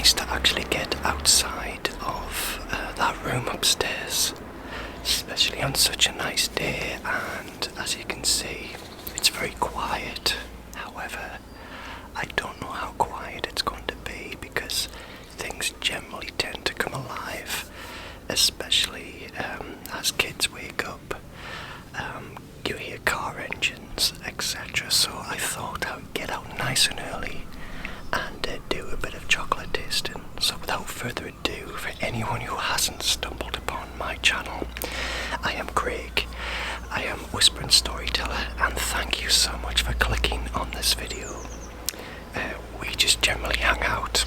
nice to actually get outside of that room upstairs, especially on such a nice day, and as you can see, it's very quiet. However, I don't know how quiet it's going to be because things generally tend to come alive, especially as kids wake up. You hear car engines, etc. So I thought I would get out nice and early and do a bit of chocolate tasting. So without further ado, for anyone who hasn't stumbled upon my channel, I am Craig. I am Whispering Storyteller, and thank you so much for clicking on this video. We just generally hang out,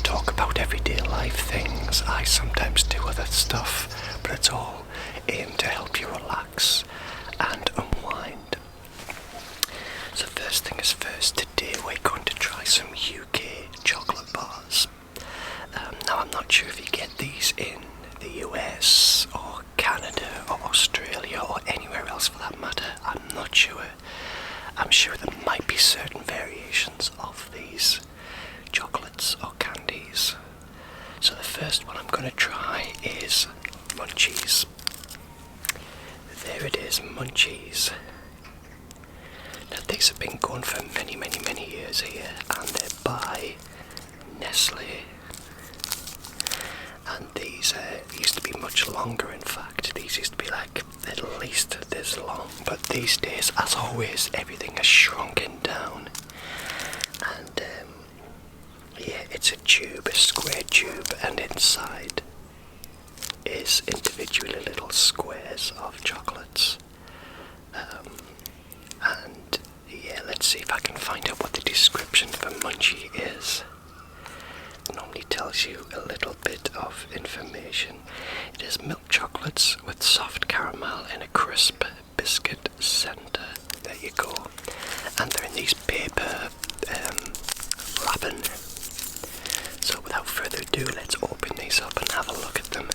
talk about everyday life things. I sometimes do other stuff, but it's all aimed to help you relax and unwind. So first thing is first, today we're going to try some UK chocolate bars. Now I'm not sure if you get these in the US or Canada or Australia or anywhere else for that matter. I'm not sure. I'm sure there might be certain variations of these chocolates or candies. So the first one I'm going to try is Munchies. There it is, Munchies. Now these have been going for many years here, and they're by Nestle. And these used to be much longer, in fact. These used to be like at least this long, but these days, as always, everything has shrunken down. And yeah, it's a tube, a square tube, and inside is individually little squares of chocolates. And yeah, let's see if I can find out what the description of a munchie is. It normally tells you a little bit of information. It is milk chocolates with soft caramel and a crisp biscuit centre. There you go. And they're in these paper wrapping. So without further ado, let's open these up and have a look at them.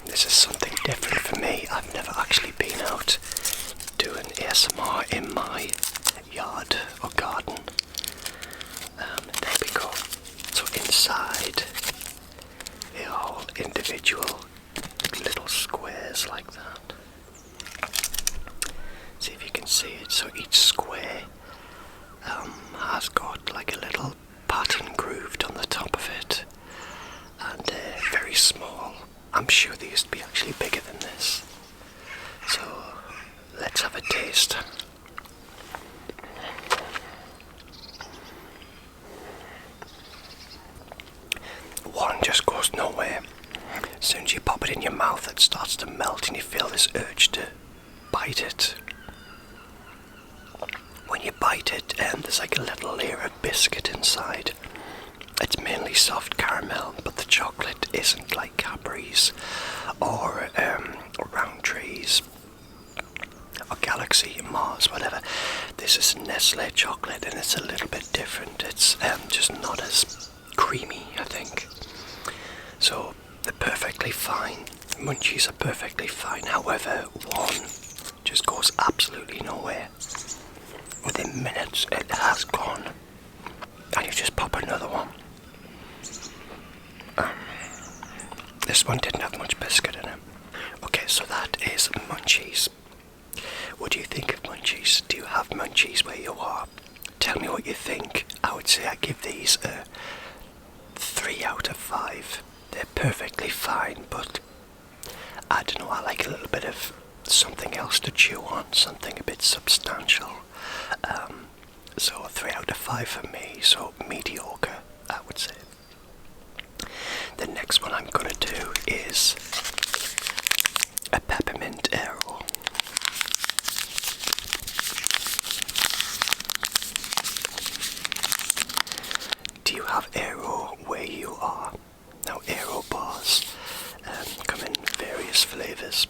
This is something different for me. I've never actually been out doing ASMR in my yard or garden. There we go. So inside, they're all individual little squares like that. See if you can see it. So each square has got like a little pattern grooved on the top of it, and very small. I'm sure they used to be actually bigger than this. So let's have a taste. One just goes nowhere. As soon as you pop it in your mouth, it starts to melt and you feel this urge to bite it. When you bite it, there's like a little layer of biscuit inside. It's mainly soft caramel, but the chocolate isn't like Cadbury's or Roundtrees or Galaxy, Mars, whatever. This is Nestle chocolate, and it's a little bit different. It's just not as creamy, I think. So they're perfectly fine. Munchies are perfectly fine. However, one just goes absolutely nowhere. Within minutes, it has gone, and you just pop another one. This one didn't have much biscuit in it. Okay, so that is Munchies. What do you think of Munchies? Do you have Munchies where you are? Tell me what you think. I would say I give these a 3 out of 5. They're perfectly fine, but I don't know, I like a little bit of something else to chew on, something a bit substantial. So 3 out of 5 for me, so mediocre, I would say. The next one I'm going to do is a Peppermint Aero. Do you have Aero where you are? Now Aero bars come in various flavours.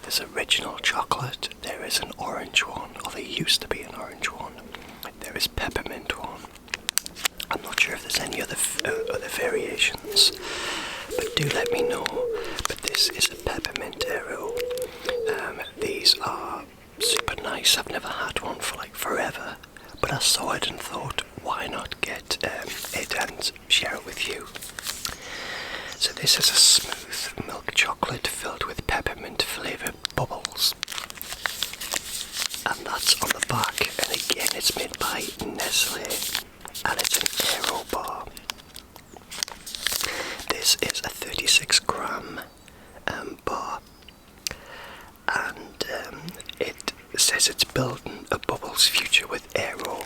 There's original chocolate, there is an orange one, or there used to be an orange one. There is peppermint one. I'm not sure if there's any other variations, but do let me know. But this is a Peppermint Aero. These are super nice. I've never had one for like forever, but but I saw it and thought, why not get it and share it with you. So this is a smooth milk chocolate filled with peppermint flavoured bubbles. And that's on the back, and again it's made by Nestle, and it's an Aero bar. This is a 36-gram bar, and it says it's building a bubbles future with Aero.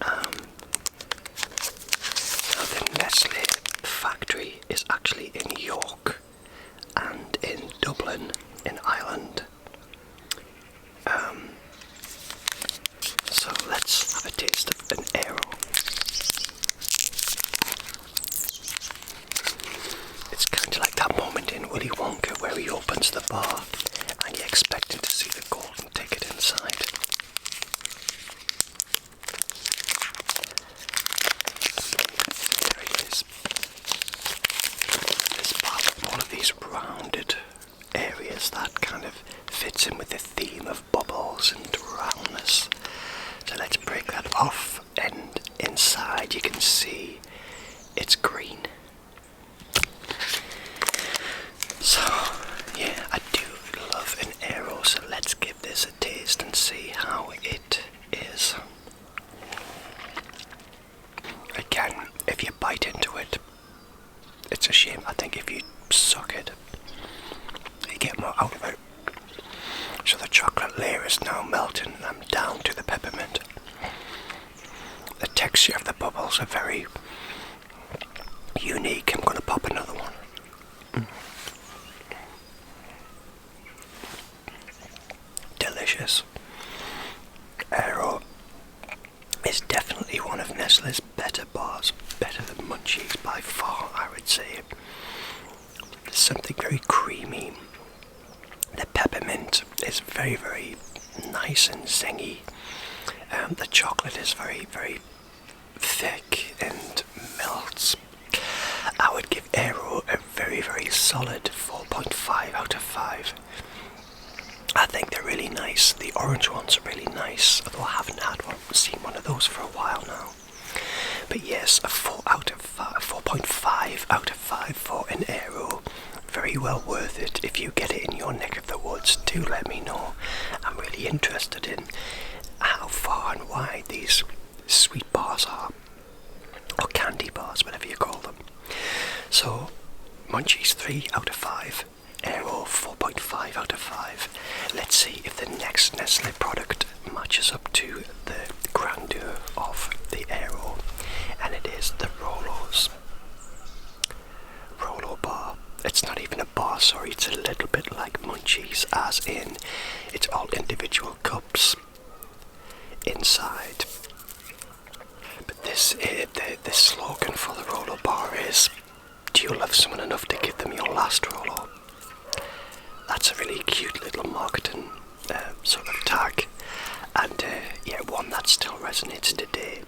Now the Nestle factory is actually in York and in Dublin in Ireland. So let's have a taste of an Aero. It's kind of like that moment in Willy Wonka where he opens the bar and you're expecting to see the golden ticket inside. There it is. There's all of these rounded areas that kind of fits in with the theme of bubbles and roundness. So let's break that off, and inside you can see it's green. So yeah, I do love an Aero, so let's give this a taste and see how it is. Again, if you bite into it, it's a shame. I think if you suck it, you get more out of it. So the chocolate layer is now melting and I'm down to the peppermint. The texture of the bubbles are very unique. I'm going to pop another one. Delicious. Aero is definitely one of Nestle's better bars, better than Munchies by far, I would say. There's something very creamy. The peppermint is very, very nice and zingy. The chocolate is very, very thick and melts. I would give Aero a very, very solid 4.5 out of 5. I think they're really nice. The orange ones are really nice, although I haven't seen one of those for a while now. But yes, a 4.5 out of 5 for an Aero. Very well worth it. If you get it in your neck of the woods, do let me know. I'm really interested in how far and wide these sweet bars are, or candy bars, whatever you call them. So Munchies 3 out of 5, Aero 4.5 out of 5. Let's see if the next Nestle product matches up to the grandeur of the Aero, and it is the Rolos. Rolo bar. It's not even a bar, sorry, it's a little bit like Munchies, as in it's all individual cups inside. But this the slogan for the Rolo bar is, do you love someone enough to give them your last Rolo? That's a really cute little marketing sort of tag, and yeah, one that still resonates today.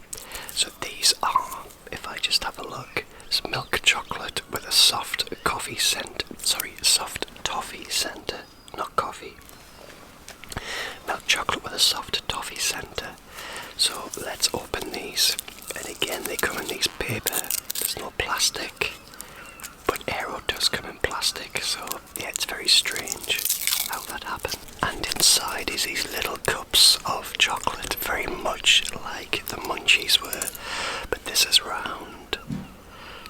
So these are, if I just have a look, it's milk chocolate with a soft toffee scent, not coffee. Milk chocolate with a soft toffee centre. So let's open these, and again they come in these paper, there's no plastic, but Aero does come in plastic, so yeah, it's very strange how that happened. And inside is these little cups of chocolate, very much like the Munchies were, but this is round.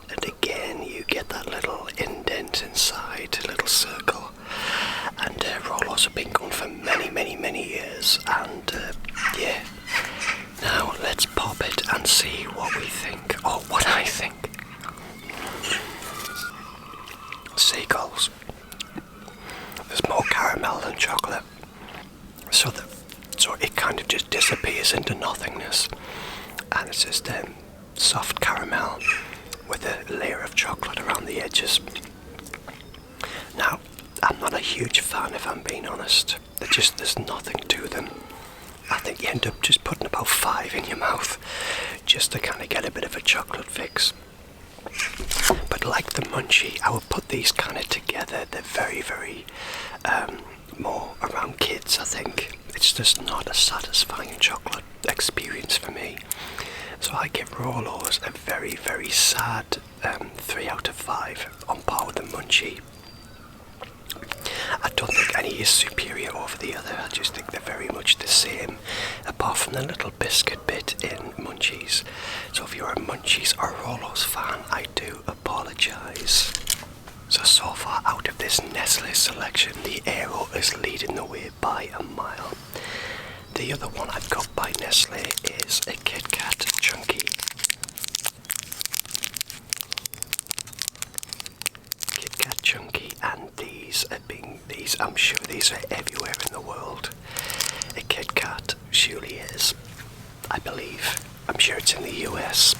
And again you get that little indent inside, a little circle. And Rolos have been going for many years, and yeah. Now let's pop it and see what we think, or what I think. Seagulls. There's more caramel than chocolate, so it kind of just disappears into nothingness, and it's just soft caramel with a layer of chocolate around the edges. Now, I'm not a huge fan, if I'm being honest. There's nothing to them. I think you end up just putting about 5 in your mouth just to kind of get a bit of a chocolate fix. But would like the Munchie, I would put these kind of together. They're very, very more around kids, I think. It's just not a satisfying chocolate experience for me. So I give Rolos a very, very sad 3 out of 5 on par with the Munchie. I don't think any is superior over the other. I just think they're very much the same, apart from the little biscuit bit in Munchies. So if you're a Munchies or Rolos fan, I do apologise. So far out of this Nestle selection, the Aero is leading the way by a mile. The other one I've got by Nestle is a KitKat Chunky. KitKat Chunky, and these, I'm sure these are everywhere in the world. A KitKat surely is, I believe. I'm sure it's in the US.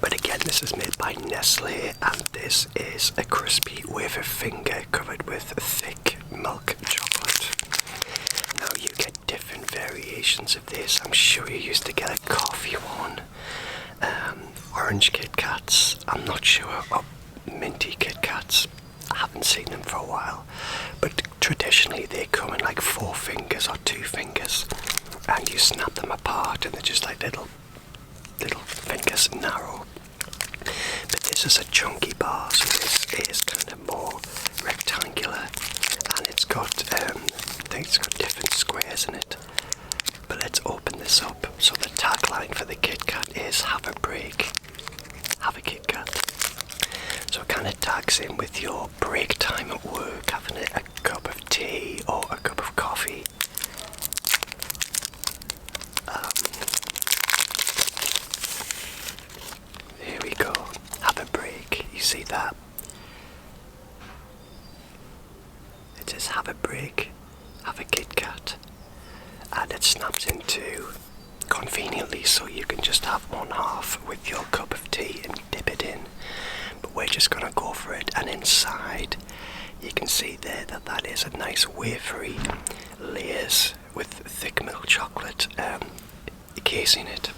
But again, this is made by Nestle, and this is a crispy wafer finger covered with thick milk chocolate. Now you get different variations of this. I'm sure you used to get a coffee one, orange KitKats. I'm not sure, minty KitKats. I haven't seen them for a while, but traditionally they come in like 4 fingers or 2 fingers, and you snap them apart, and they're just like little fingers, narrow. But this is a chunky bar, so this is kind of more rectangular, and it's got I think it's got different squares in it. But let's open this up. So the tagline for the KitKat is "Have a break, have a KitKat." So it kind of tags in with your break time at work, having a cup of tea or a cup of coffee. Here we go. Have a break. You see that? It says have a break, have a KitKat, and it snaps into conveniently, so you can just have one half with your cup of tea and dip it in. But we're just gonna go for it, and inside you can see there that is a nice wafery layers with thick milk chocolate casing it.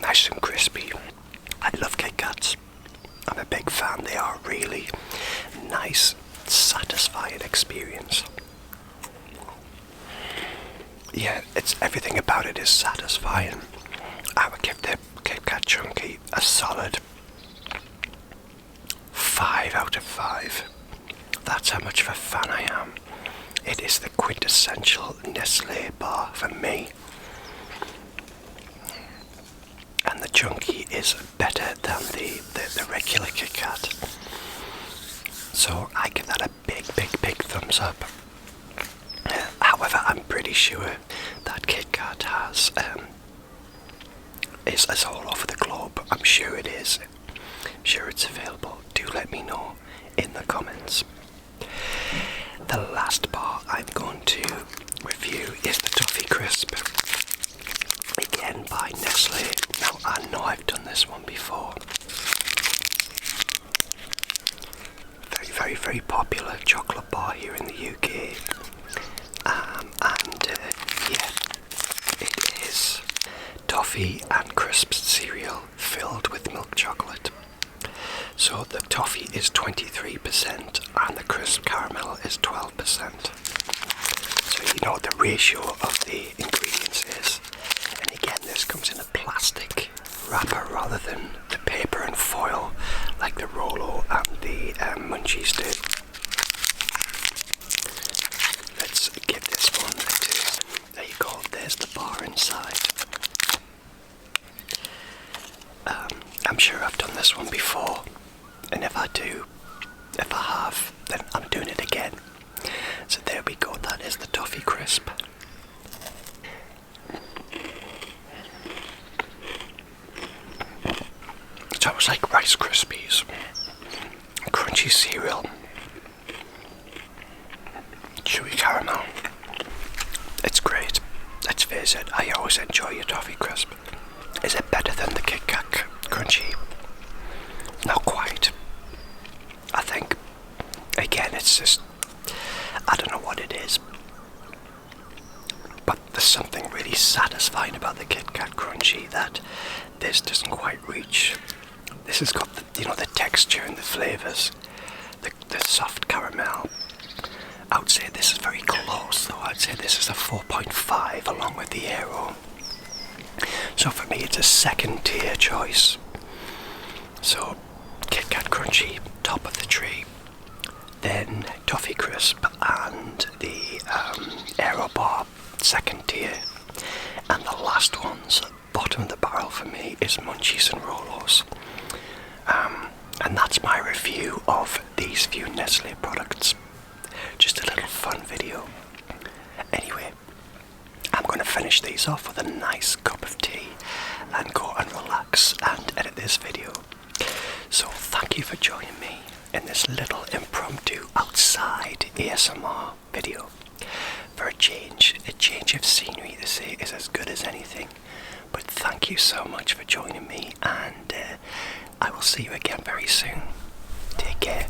Nice and crispy. I love KitKats. I'm a big fan. They are really nice, satisfying experience. Yeah, it's everything about it is satisfying. I would give the KitKat Chunky a solid 5 out of 5. That's how much of a fan I am. It is the quintessential Nestle bar for me. And the Chunky is better than the regular KitKat. So I give that a big thumbs up. However, I'm pretty sure that KitKat has is all over the globe. I'm sure it is. I'm sure it's available. Do let me know in the comments. The last bar I'm going to review is the Toffee Crisp. Again by Nestle. Now I know I've done this one before. Very popular chocolate bar here in the UK. Yeah, it is toffee and crisp cereal filled with milk chocolate. So the toffee is 23% and the crisp caramel is 12%. So you know what the ratio of the ingredients is. And again, this comes in a plastic wrapper rather than the paper and foil like the Rolo and the Munchies do. Let's give this one a taste. There you go, there's the bar inside. I'm sure I've done this one before, and if I have, then I'm doing it again. So there we go, that is the Toffee Crisp. So it was like Rice Krispies, crunchy cereal, chewy caramel. It's great. Let's face it, I always enjoy your Toffee Crisp. Is it better than the KitKat Crunchy? Not quite. I think, again, it's just, I don't know what it is, but there's something really satisfying crunchy that this doesn't quite reach. This has got the, you know, the texture and the flavours, the soft caramel. I would say this is very close though. I'd say this is a 4.5 along with the Aero. So for me it's a second tier choice. So KitKat Crunchy, top of the tree. Then Toffee Crisp and the Aero bar, second tier. And the last one's bottom of the barrel for me is Munchies and Rolos. And that's my review of these few Nestle products. Just a little fun video. Anyway, I'm going to finish these off with a nice cup of tea and go and relax and edit this video. So thank you for joining me in this little impromptu outside ASMR video. For a change of scenery, they say, is as good as anything. But thank you so much for joining me, and I will see you again very soon. Take care.